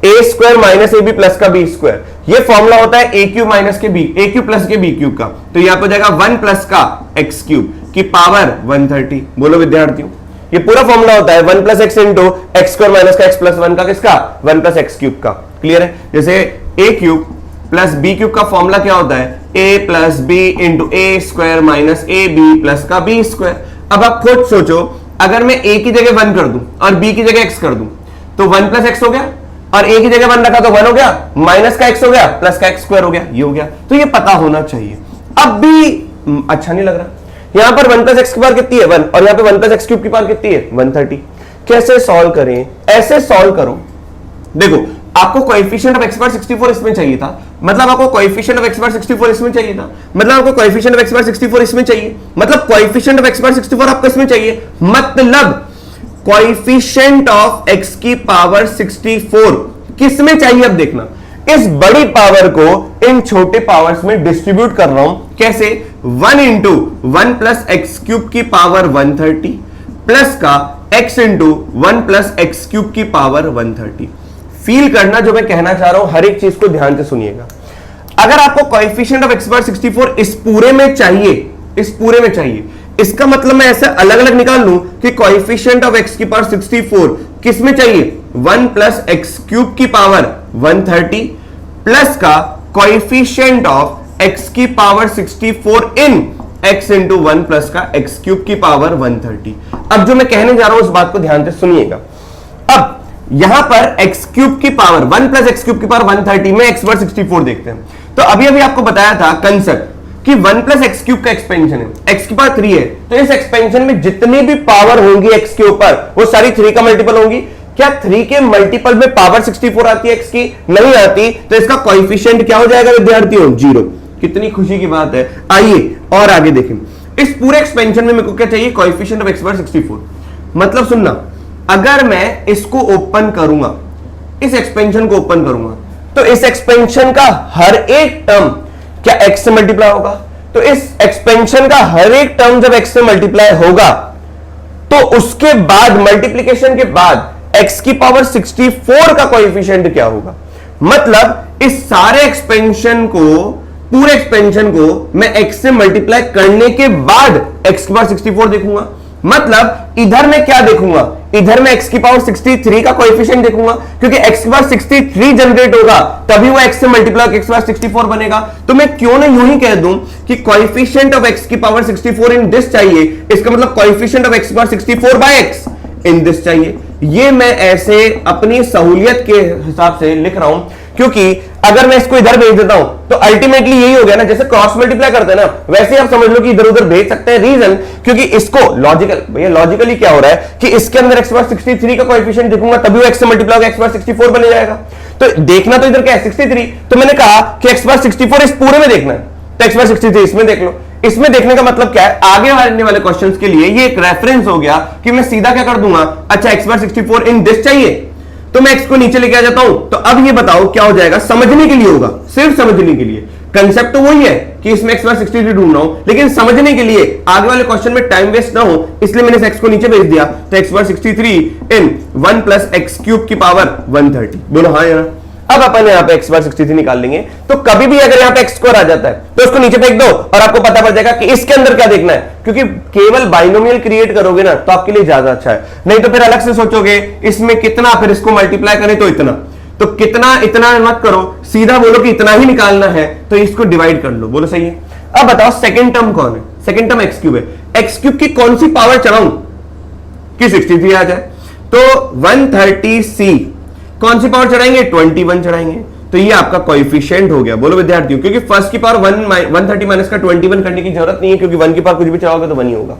A square minus A B plus का बी स्क्वायर, ये फॉर्मूला होता है ए क्यूब माइनस के बी, ए क्यूब प्लस के बी क्यूब का, तो यहां पर जाएगा 1 प्लस का एक्स क्यूब की पावर 130। बोलो विद्यार्थियों, ये पूरा फॉर्मूला होता है 1 plus X into X square minus का एक्स प्लस 1 का, किसका? 1 प्लस एक्स क्यूब का। क्लियर है? जैसे A cube plus B cube का फॉर्मूला क्या होता है? A plus B into A square minus A B plus का बी स्क्वायर। अब आप खुद सोचो, अगर मैं ए की जगह 1 कर दूं और बी की जगह एक्स कर दूं तो 1 प्लस एक्स हो गया, और ए की जगह 1 रखा तो 1 हो गया, माइनस का एक्स हो गया, प्लस का एक्स स्क्वायर हो गया, ये हो गया। तो ये पता होना चाहिए। अब भी अच्छा नहीं लग रहा, यहां पर 1 प्लस एक्स की पावर कितनी है? 1, और यहां पे 1 प्लस एक्स क्यूब की पावर कितनी है? 130। कैसे सॉल्व करें? ऐसे सॉल्व करो। देखो आपको कोएफिशिएंट ऑफ एक्स पावर 64 इसमें चाहिए था, मतलब आपको कोएफिशिएंट ऑफ एक्स पावर 64 इसमें चाहिए था, मतलब आपको कोएफिशिएंट ऑफ एक्स पावर 64 इसमें चाहिए, मतलब कोएफिशिएंट ऑफ एक्स पावर 64 आपको इसमें चाहिए, मतलब कोएफिशिएंट ऑफ एक्स की पावर 64 किसमें चाहिए? अब देखना, इस बड़ी पावर को इन छोटे पावर्स में डिस्ट्रीब्यूट कर रहा हूं। कैसे? 1 इंटू 1 प्लस एक्स क्यूब की पावर 130 प्लस का x into 1 plus X cube की पावर 130। फील करना जो मैं कहना चाह रहा हूं, हर एक चीज को ध्यान से सुनिएगा। अगर आपको कोएफिशिएंट ऑफ एक्स पावर 64 इस पूरे में चाहिए, इस पूरे में चाहिए, इसका मतलब मैं ऐसे अलग अलग निकाल लूं कि कोएफिशिएंट ऑफ एक्स की पावर 64 किस में चाहिए? 1 प्लस एक्स क्यूब की पावर 130 प्लस का कोएफिशिएंट ऑफ एक्स की पावर 64 इन x इंटू 1 प्लस का एक्स क्यूब की पावर 130। अब जो मैं कहने जा रहा हूं उस बात को ध्यान से सुनिएगा। अब यहां पर एक्स क्यूब की पावर 1 प्लस एक्स क्यूब की पावर 130 में एक्स पावर 64 देखते हैं। तो अभी अभी आपको बताया था कंसेप्ट कि 1 प्लस एक्स क्यूब का एक्सपेंशन है, एक्स की पावर 3 है, तो इस एक्सपेंशन में जितनी भी पावर होंगी एक्स के ऊपर वो सारी 3 का मल्टीपल होंगी। क्या 3 के मल्टीपल में पावर 64 आती है एक्स की? नहीं आती, तो इसका कोएफिशिएंट क्या हो जाएगा विद्यार्थियों? 0। कितनी खुशी की बात है। आइए और आगे देखें, इस पूरे एक्सपेंशन में मेरे को क्या चाहिए? Coefficient of x power 64। मतलब सुनना, अगर मैं इसको ओपन करूंगा, इस एक्सपेंशन को ओपन करूंगा, तो इस एक्सपेंशन का हर एक टर्म क्या एक्स से मल्टीप्लाई होगा? तो इस एक्सपेंशन का हर एक टर्म जब एक्स से मल्टीप्लाई होगा तो उसके बाद मल्टीप्लीकेशन के बाद एक्स की पावर 64 का कोएफिशिएंट क्या होगा? मतलब इस सारे एक्सपेंशन को, पूरे एक्सपेंशन को मैं एक्स से मल्टीप्लाई करने के बाद एक्स की पावर 64 देखूंगा। मतलब इधर मैं क्या देखूंगा? इधर मैं x की पावर 63 का कोएफिशिएंट देखूंगा, क्योंकि x की पावर 63 जनरेट होगा तभी वो x से मल्टीप्लाई होकर x की पावर 64 बनेगा। तो मैं क्यों ना यूं ही कह दूं कि कोएफिशिएंट ऑफ x की पावर 64 इन दिस चाहिए, इसका मतलब कोएफिशिएंट ऑफ x की power 64 by x in this चाहिए। ये मैं ऐसे अपनी सहूलियत के हिसाब से लिख रहा हूं, क्योंकि अगर मैं इसको इधर भेज देता हूं तो अल्टीमेटली यही हो गया ना, जैसे क्रॉस मल्टीप्लाई करते हैं ना, वैसे आप समझ लो कि इधर उधर भेज सकते हैं। रीजन, क्योंकि इसको लॉजिकल, भैया लॉजिकली क्या हो रहा है कि इसके अंदर x पावर 63 का कोएफिशिएंट देखूंगा तभी वो x से मल्टीप्लाई होकर x पावर 64 बन जाएगा। तो देखना तो इधर क्या है? 63। तो मैंने कहा कि x पावर 64 इस पूरे में देखना है, तो x पावर 63 इसमें देख लो। इसमें देखने का मतलब क्या है? आगे आने वाले क्वेश्चंस के लिए ये एक रेफरेंस हो गया कि मैं सीधा क्या कर दूंगा, अच्छा x पावर 64 इन दिस चाहिए तो मैं x को नीचे लेके आ जाता हूं। तो अब ये बताओ क्या हो जाएगा? समझने के लिए होगा, सिर्फ समझने के लिए। कंसेप्ट तो वही है कि इसमें x पावर 63 ढूंढ रहा हूं, लेकिन समझने के लिए आगे वाले क्वेश्चन में टाइम वेस्ट ना हो इसलिए मैंने इस x को नीचे भेज दिया। तो x पावर 63 इन 1 प्लस एक्स क्यूब की पावर 130। बोलो हाँ यार। अब अपन यहाँ पे x पावर 63 निकाल लेंगे, तो कभी भी अगर यहाँ पे x स्क्वायर आ जाता है तो उसको नीचे फेंक दो और आपको पता पड़ जाएगा कि इसके अंदर क्या देखना है, क्योंकि केवल बाइनोमियल क्रिएट करोगे ना तो आपके लिए ज्यादा अच्छा है। नहीं तो फिर अलग से सोचोगे इसमें कितना, फिर इसको मल्टीप्लाई करें तो इतना। तो कितना इतना मत करो, सीधा बोलो कि इतना ही निकालना है, तो इसको डिवाइड कर लो। बोलो सही है। अब बताओ सेकंड टर्म कौन है? सेकंड टर्म एक्स क्यूब है। एक्स क्यूब की कौन सी पावर चढ़ाऊं कि 63 आ जाए? तो 130c कौन सी पावर चढ़ाएंगे? 21 चढ़ाएंगे। तो ये आपका कोएफिशिएंट हो गया। बोलो विद्यार्थियों, क्योंकि फर्स्ट की पावर 130 माइनस का 21 करने की जरूरत नहीं है, क्योंकि 1 की पावर कुछ भी चढ़ाओगे तो 1 ही होगा।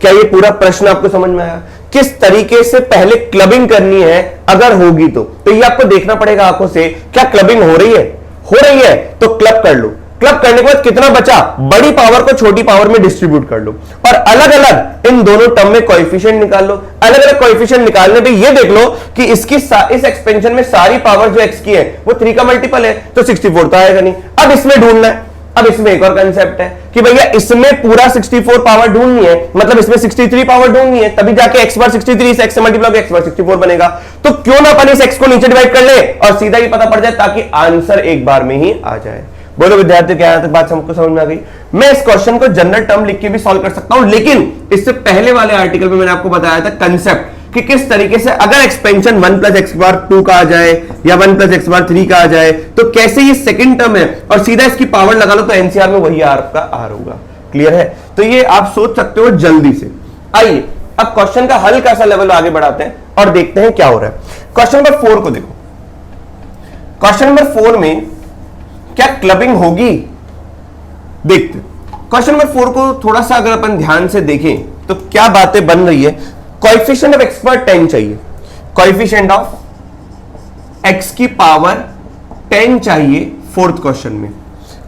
क्या ये पूरा प्रश्न आपको समझ में आया? किस तरीके से पहले क्लबिंग करनी है अगर होगी तो ये आपको देखना पड़ेगा आंखों से। क्या क्लबिंग हो रही है? हो रही है तो क्लब कर लो। क्लब करने के बाद कितना बचा? बड़ी पावर को छोटी पावर में डिस्ट्रीब्यूट कर लो और अलग अलग इन दोनों टर्म में कोएफिशिएंट निकाल लो। अलग अलग कोएफिशिएंट निकालने पे ये देख लो कि इसकी इस एक्सपेंशन में सारी पावर जो एक्स की है वो 3 का मल्टीपल है, तो 64 तो आएगा नहीं। अब इसमें ढूंढना है। अब इसमें एक और कंसेप्ट है कि भैया इसमें पूरा 64 पावर ढूंढनी है, मतलब इसमें 63 पावर ढूंढनी है, तभी जाके x बार 63 से x से मल्टीप्लाई x बार 64 बनेगा। तो क्यों ना अपन इस x को नीचे डिवाइड कर ले और सीधा ही पता पड़ जाए, ताकि आंसर एक बार में ही आ जाए। बोलो विद्यार्थी, क्या यहां तक बात हमको समझ में आ गई? मैं इस क्वेश्चन को जनरल टर्म लिख के भी सॉल्व कर सकता हूं, लेकिन इससे पहले वाले आर्टिकल में मैंने आपको बताया था कंसेप्ट कि किस तरीके से अगर एक्सपेंशन 1 प्लस एक्स बार 2 का आ जाए या 1 प्लस एक्स बार 3 का आ जाए तो कैसे ये सेकंड टर्म है और सीधा इसकी पावर लगा लो तो एनसीआर में वही आर का आर होगा। क्लियर है? तो ये आप सोच सकते हो जल्दी से। आइए अब क्वेश्चन का हल्का सा लेवल आगे बढ़ाते हैं और देखते हैं क्या हो रहा है। क्वेश्चन नंबर 4 को देखो। क्वेश्चन नंबर 4 में क्या क्लबिंग होगी? देखते क्वेश्चन नंबर 4 को थोड़ा सा अगर अपन ध्यान से देखें तो क्या बातें बन रही है। कोएफिशिएंट ऑफ एक्स पर 10 चाहिए, कोएफिशिएंट ऑफ एक्स की पावर 10 चाहिए फोर्थ क्वेश्चन में।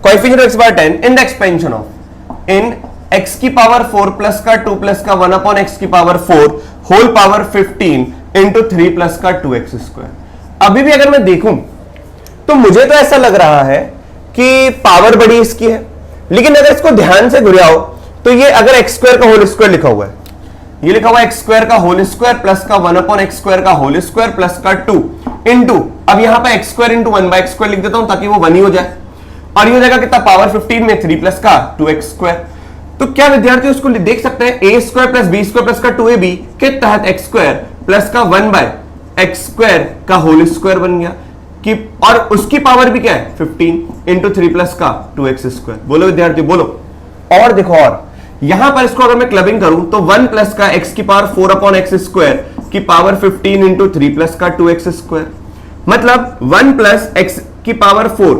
Coefficient of x power 10 in the expansion of in x की पावर 4 प्लस का 2 प्लस का 1 अपॉन एक्स की power 4 whole power 15 into 3 plus का 2x स्क्वायर। अभी भी अगर मैं देखूं तो मुझे तो ऐसा लग रहा है कि पावर बड़ी इसकी है, लेकिन अगर इसको ध्यान से घुराओ तो ये अगर एक्स स्क्वायर का होल स्क्वायर लिखा हुआ है, ये लिखा हुआ है एक्स स्क्वायर का होल स्क्वायर प्लस का 1 अपॉन एक्स स्क्वायर का होल स्क्वायर प्लस का 2 इंटू, अब यहां पे x square into 1 by x square लिख देता हूं ताकि वो 1 ही हो जाए, और ये हो जाएगा कितना? पावर 15 में 3 प्लस का 2x स्क्वायर। तो क्या विद्यार्थी उसको देख सकते हैं a square plus b square plus का 2ab के तहत एक्स स्क्वायर प्लस का 1 बाय एक्स स्क्वायर का होल स्क्वायर बन गया कि, और उसकी पावर भी क्या है? 15 इंटू 3 प्लस का 2x स्क्वायर। बोलो विद्यार्थी बोलो। और देखो, और यहां पर इसको अगर मैं क्लबिंग करूं तो 1 प्लस का x की पावर 4 अपॉन एक्स स्क्वायर की पावर 15 इंटू 3 प्लस का 2x स्क्वायर, मतलब 1 प्लस एक्स की पावर 4,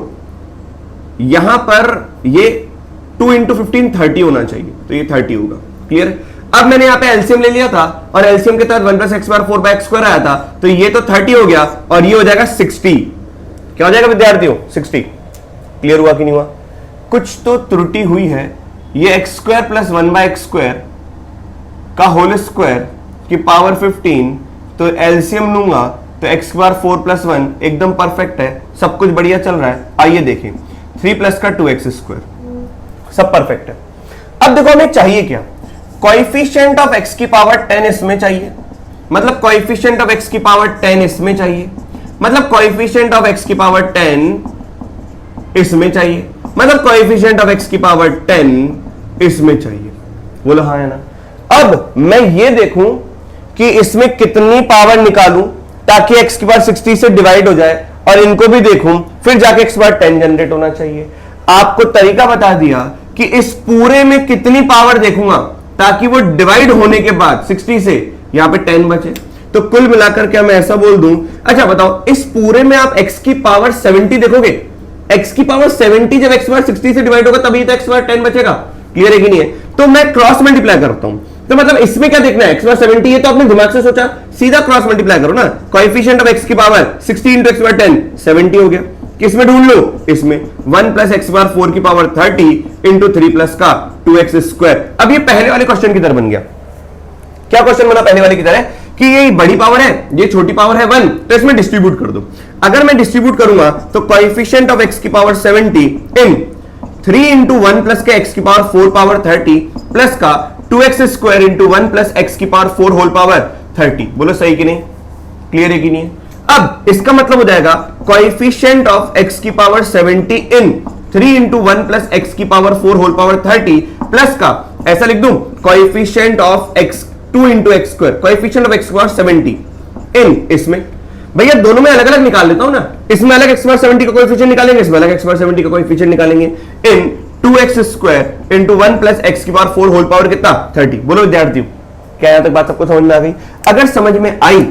यहां पर ये 2 इंटू 15 30 होना चाहिए, तो ये 30 होगा। क्लियर? अब मैंने यहां पे एलसीएम ले लिया था और एलसीएम के तहत 1 plus x power 4 by x square आया था, तो ये तो 30 हो गया और ये हो जाएगा 60। क्या हो जाएगा विद्यार्थियों? 60। क्लियर हुआ कि नहीं हुआ? कुछ तो त्रुटि हुई है। ये x square plus 1 by x square का होल स्क्वायर की पावर 15, तो एलसीएम लूंगा तो एक्स की पावर 4 प्लस 1 एकदम परफेक्ट है, सब कुछ बढ़िया चल रहा है। आइए देखें, 3 प्लस का 2x स्क्वायर, सब परफेक्ट है। अब देखो हमें चाहिए क्या? कोएफिशिएंट ऑफ x की पावर 10 इसमें चाहिए, मतलब कोएफिशिएंट ऑफ x की पावर 10 इसमें चाहिए, मतलब कोएफिशिएंट ऑफ x की पावर 10 इसमें चाहिए, मतलब कोएफिशिएंट ऑफ x की पावर 10 इसमें चाहिए। बोलो हाँ है ना? अब मैं ये देखूं कि इसमें कितनी पावर निकालूं ताकि x की पावर 60 से डिवाइड हो जाए, और इनको भी देखूं, फिर जाके x पावर 10 जनरेट होना चाहिए। आपको तरीका बता दिया कि इस पूरे में कितनी पावर देखूंगा ताकि वो डिवाइड होने के बाद 60 से यहां पे 10 बचे। तो कुल मिलाकर क्या मैं ऐसा बोल दूं? अच्छा बताओ, इस पूरे में आप x की पावर 70 देखोगे, x की पावर 70 जब x पावर 60 से डिवाइड होगा तभी तो x पावर 10 बचेगा। क्लियर है कि नहीं है? तो मैं क्रॉस मल्टीप्लाई करता हूं, तो मतलब इसमें क्या देखना है? x पावर 70 है तो आपने दिमाग से सोचा, सीधा क्रॉस मल्टीप्लाई करो ना। कोएफिशिएंट ऑफ x की पावर 60 इंटू x पावर 10 70 हो गया। किसमें ढूंढ लो? इसमें 1 प्लस एक्स पावर 4 की पावर 30 इंटू 3 प्लस का 2x स्क्वायर। अब ये पहले वाले क्वेश्चन की तरह बन गया। क्या क्वेश्चन बना पहले वाले की तरह कि ये बड़ी पावर है, ये छोटी पावर है 1, तो इसमें डिस्ट्रीब्यूट कर दो। अगर मैं डिस्ट्रीब्यूट करूंगा तो कोएफिशिएंट ऑफ x की पावर 70 इन 3 इंटू 1 प्लस का x की पावर 4 पावर 30 प्लस का 2x square into 1 plus x की पावर 4 होल पावर 30। बोलो सही कि नहीं? क्लियर है कि नहीं? अब इसका मतलब हो जाएगा कोएफिशिएंट ऑफ x की पावर 70 इन 3 इंटू 1 प्लस x की पावर 4 होल पावर 30 प्लस का, ऐसा लिख दूं, coefficient of x 2 into X square, coefficient of x की पावर 70 इन, इसमें भैया दोनों में अलग अलग निकाल लेता हूं ना, इसमें अलग x बार 70 का कोएफिशिएंट निकालेंगे, इसमें अलग x बार 70 का कोएफिशिएंट निकालेंगे। इन 2x square into 1 plus x की पावर 4 होल पावर कितना 30। बोलो विद्यार्थियों क्या यहां तक बात सबको समझ में आ गई? अगर समझ में आई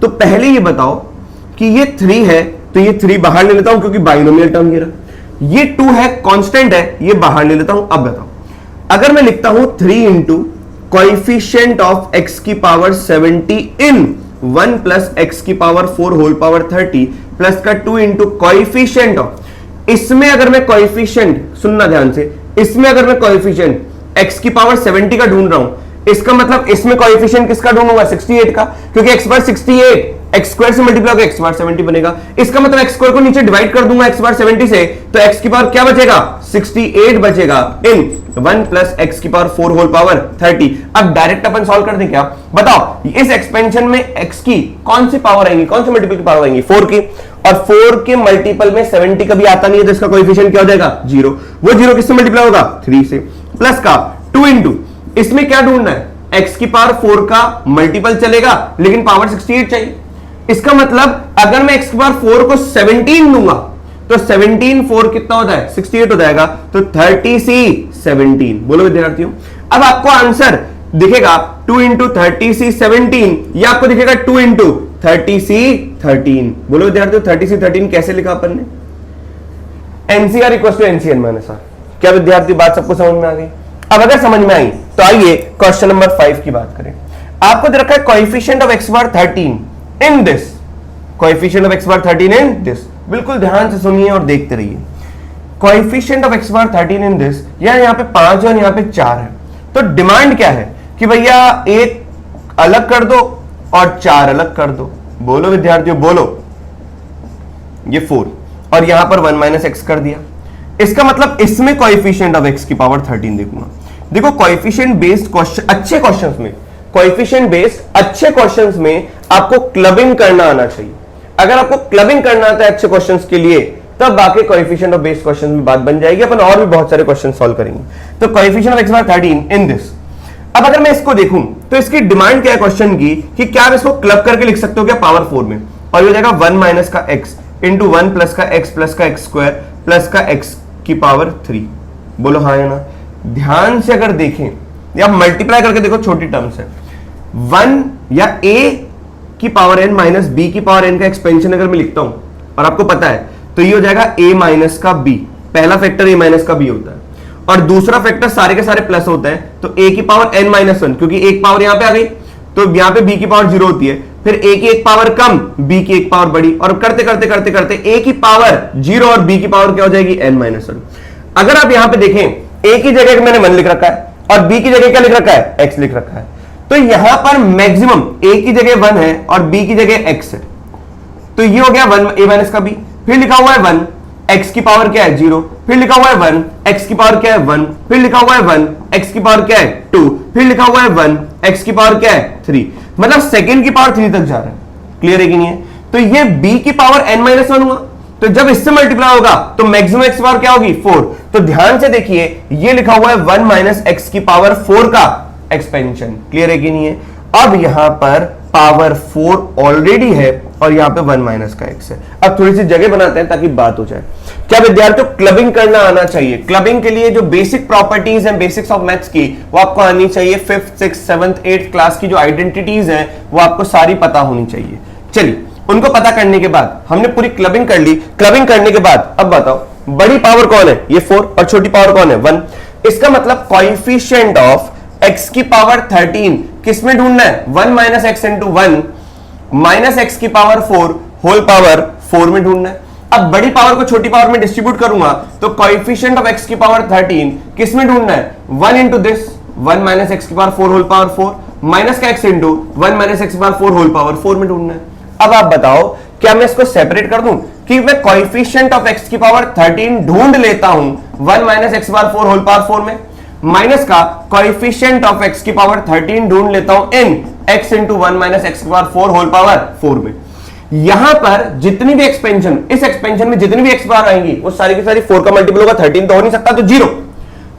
तो पहले ये बताओ कि ये 3 है तो ये 3 बाहर ले लेता हूं क्योंकि बाइनोमियल टर्म ये रहा, ये 2 है कांस्टेंट है ये बाहर ले लेता हूं। अब बताओ अगर मैं लिखता हूं 3 इंटू कोएफिशिएंट ऑफ x की पावर 70 इन 1 प्लस एक्स की पावर 4 होल पावर 30 प्लस का 2 इंटू कोएफिशिएंट ऑफ, इसमें अगर मैं कोएफिशिएंट सुनना ध्यान से, इसमें अगर मैं कोएफिशिएंट x की पावर 70 का ढूंढ रहा हूं, इसका मतलब इसमें कोएफिशिएंट किसका ढूंढूंगा 68 का, क्योंकि x बार 68 x स्क्वायर से मल्टीप्लाई होगा x बार 70 बनेगा। इसका मतलब x स्क्वायर को नीचे डिवाइड कर दूंगा x बार 70 से, तो x की पावर क्या बचेगा 68 बचेगा इन 1 प्लस एक्स की पावर 4 होल पावर 30। अब डायरेक्ट अपन सॉल्व कर दें क्या? बताओ इस एक्सपेंशन में x की कौन सी पावर आएंगी, कौन से मल्टीपल की पावर आएंगी 4 की, और 4 के मल्टीपल में 70 कभी आता नहीं है तो इसका कोएफिशिएंट क्या हो जाएगा 0। वो 0 किससे मल्टीप्लाई होगा 3 से, प्लस का 2 इंटू इसमें क्या ढूंढना है x की पावर 4 का मल्टीपल चलेगा लेकिन पावर 68 चाहिए। इसका मतलब अगर मैं x की पावर 4 को 17 दूंगा तो 17 4 कितना होता है 68 हो जाएगा, तो 30C17। बोलो विद्यार्थियों अब आपको आंसर दिखेगा 2 इंटू 30C17 या आपको दिखेगा 2 इंटू 30C13। बोलो विद्यार्थियों 30C13 कैसे लिखा अपन ने? NCR equal to NCN minus R. क्या विद्यार्थी बात सबको समझ में आ गई? अब अगर समझ में आई तो आइए क्वेश्चन नंबर 5 की बात करें। आपको दे रखा है coefficient of x bar 13 in this, coefficient of x bar 13 in this, बिल्कुल ध्यान से सुनिए और देखते रहिए। Coefficient of x bar 13 in this, यहां पे 5 है और यहां पे 4 है, तो डिमांड क्या है कि भैया एक अलग कर दो और 4 अलग कर दो। बोलो विद्यार्थियों बोलो, ये 4 और यहां पर 1 माइनस एक्स कर दिया। इसका मतलब इसमें कोएफिशिएंट ऑफ x की पावर 13 देखूंगा। देखो कोएफिशिएंट बेस्ड क्वेश्चन, अच्छे क्वेश्चंस में, कोएफिशिएंट बेस्ड अच्छे क्वेश्चंस में आपको क्लबिंग करना आना चाहिए। अगर आपको क्लबिंग करना आता है अच्छे क्वेश्चंस के लिए तब बाकी कोएफिशिएंट ऑफ बेस्ड क्वेश्चंस में बात बन जाएगी, अपन और भी बहुत सारे क्वेश्चन सॉल्व करेंगे। तो coefficient of x bar 13 in this, अब अगर मैं इसको देखूं तो इसकी डिमांड क्या है क्वेश्चन की कि क्या आप इसको क्लब करके लिख सकते हो क्या पावर 4 में, और ये हो जाएगा 1 माइनस का x इंटू 1 प्लस का x स्क्वायर प्लस का x की पावर 3। बोलो हाँ या ना? ध्यान से अगर देखें या मल्टीप्लाई करके देखो छोटी टर्म्स है, 1 या a की पावर n माइनस b की पावर n का एक्सपेंशन अगर मैं लिखता हूं और आपको पता है तो ये हो जाएगा a माइनस का b, पहला फैक्टर a माइनस का b होता है और दूसरा फैक्टर सारे के सारे प्लस होते हैं, तो a की पावर n माइनस 1, क्योंकि एक पावर यहां पे आ गई तो यहां पे b की पावर 0 होती है, फिर a की एक पावर कम b की एक पावर बड़ी, और करते करते करते करते a की पावर 0 और b की पावर क्या हो जाएगी n माइनस 1। अगर आप यहां पे देखें a की जगह मैंने 1 लिख रखा है और b की जगह क्या लिख रखा है x लिख रखा है, तो यहां पर मैक्सिमम a की जगह 1 है और b की जगह x है, तो ये हो गया 1 a माइनस का b, फिर लिखा हुआ है 1 x की पावर क्या है 0, फिर लिखा हुआ है 1 x की पावर क्या है 1, फिर लिखा हुआ है 1 x की पावर क्या है 2, फिर लिखा हुआ है 1 x की पावर क्या है 3, मतलब सेकंड की पावर 3 तक जा रहा है। क्लियर है कि नहीं है? तो ये b की पावर n माइनस 1 हुआ, तो जब इससे मल्टीप्लाई होगा तो मैक्सिमम x पावर क्या होगी 4। तो ध्यान से देखिए ये लिखा हुआ है 1 माइनस एक्स की पावर 4 का एक्सपेंशन। क्लियर है कि नहीं है? अब यहां पर पावर 4 ऑलरेडी है और यहां पे 1 माइनस का x है। अब थोड़ी सी जगह बनाते हैं ताकि बात हो जाए। क्या विद्यार्थियों क्लबिंग करना आना चाहिए? क्लबिंग के लिए जो बेसिक प्रॉपर्टीज हैं बेसिक्स ऑफ मैथ्स की वो आपको आनी चाहिए। 5th 6th 7th 8th class की जो आइडेंटिटीज हैं वो आपको सारी पता होनी चाहिए। चलिए उनको पता करने के बाद हमने पूरी क्लबिंग कर ली। क्लबिंग करने के बाद अब बताओ बड़ी पावर कौन है? ये 4, और छोटी पावर कौन है 1। इसका मतलब कोएफिशिएंट ऑफ x की पावर 13 किसमें ढूंढना है? 1 minus x into 1 minus x की पावर 4 होल पावर 4 में ढूंढना है। अब बड़ी पावर को छोटी पावर में डिस्ट्रीब्यूट करूंगा तो कोएफिशिएंट ऑफ x की पावर 13 किसमें ढूंढना है? 1 इंटू दिस 1 माइनस एक्स की पावर 4 होल पावर 4 माइनस का x इंटू 1 माइनस एक्स की पावर 4 होल पावर 4 में ढूंढना है। अब आप बताओ क्या मैं इसको सेपरेट कर दूं कि मैं कोएफिशिएंट ऑफ x की पावर 13 ढूंढ लेता हूं 1 minus x power 4 whole power 4 में, माइनस का कोएफिशिएंट ऑफ x की पावर 13 ढूंढ लेता हूं in x into 1 minus x की पावर 4 होल पावर 4 में। यहां पर जितनी भी एक्सपेंशन, इस एक्सपेंशन में जितनी भी x बार आएंगी वो सारी की सारी 4 का मल्टीपल होगा, 13 तो हो नहीं सकता, तो 0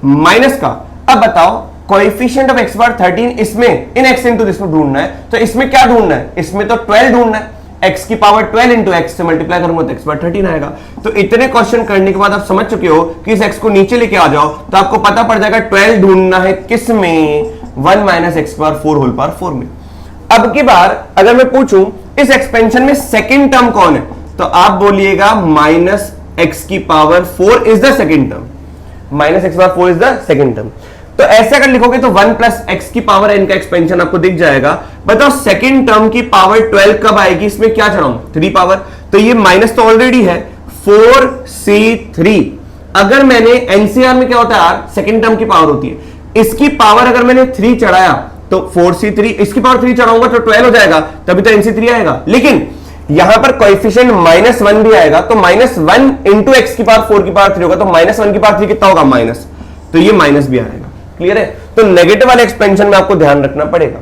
माइनस का। अब बताओ कोएफिशिएंट ऑफ x बार 13 इसमें इन x इंटू दिस में ढूंढना है, तो इसमें क्या ढूंढना है? इसमें तो 12 ढूंढना है। x की पावर 12 इंटू एक्स से मल्टीप्लाई करूंगा तो x पावर 13 आएगा। तो इतने क्वेश्चन करने के बाद आप समझ चुके हो कि इस x को नीचे लेके आ जाओ तो आपको पता पड़ जाएगा 12 ढूंढना है किस में, 1 minus x power 4 whole power 4 में। अब की बार अगर मैं पूछूं इस एक्सपेंशन में सेकेंड टर्म कौन है, तो आप बोलिएगा माइनस एक्स की power 4 is the second term, minus x power 4 is the second term. तो ऐसे अगर लिखोगे तो 1 प्लस एक्स की पावर n का एक्सपेंशन आपको दिख जाएगा। बताओ सेकेंड टर्म की पावर 12 कब आएगी, इसमें क्या चढ़ाऊं 3 पावर, तो ये माइनस तो ऑलरेडी है 4c3। अगर मैंने एनसीआर में क्या होता है यार, सेकेंड टर्म की पावर होती है, इसकी पावर अगर मैंने 3 चढ़ाया तो 4c3, इसकी पावर 3 चढ़ाऊंगा तो 12 हो जाएगा, तभी तो nc3 आएगा। लेकिन यहां पर कोएफिशिएंट -1 भी आएगा तो -1 इंटू एक्स की पावर 4 की पावर 3 होगा, तो -1 की पावर 3 कितना होगा माइनस, तो ये माइनस भी आएगा। क्लियर है? तो नेगेटिव वाले एक्सपेंशन में आपको ध्यान रखना पड़ेगा।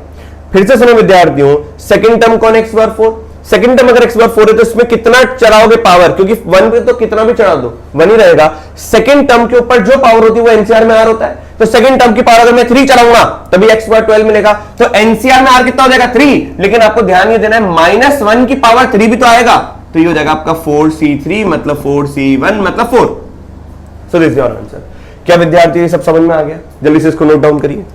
फिर से सुनो विद्यार्थियों, सेकंड टर्म कौन है x बार 4, सेकंड टर्म अगर x बार 4 है तो इसमें कितना चढ़ाओगे पावर, क्योंकि 1 पे तो कितना भी चढ़ा दो 1 ही रहेगा। सेकंड टर्म के ऊपर जो पावर होती है वो एनसीआर में r होता है, तो सेकंड टर्म की पावर अगर मैं 3 चढ़ाऊंगा तभी x बार 12 मिलेगा, तो एनसीआर में r कितना हो जाएगा 3। लेकिन आपको ध्यान ये देना है -1 की पावर 3 भी तो आएगा, तो ये हो जाएगा आपका 4c3 मतलब 4c1 मतलब 4। So this is your answer. क्या विद्यार्थी ये सब समझ में आ गया? जल्दी से इसको नोट डाउन करिए।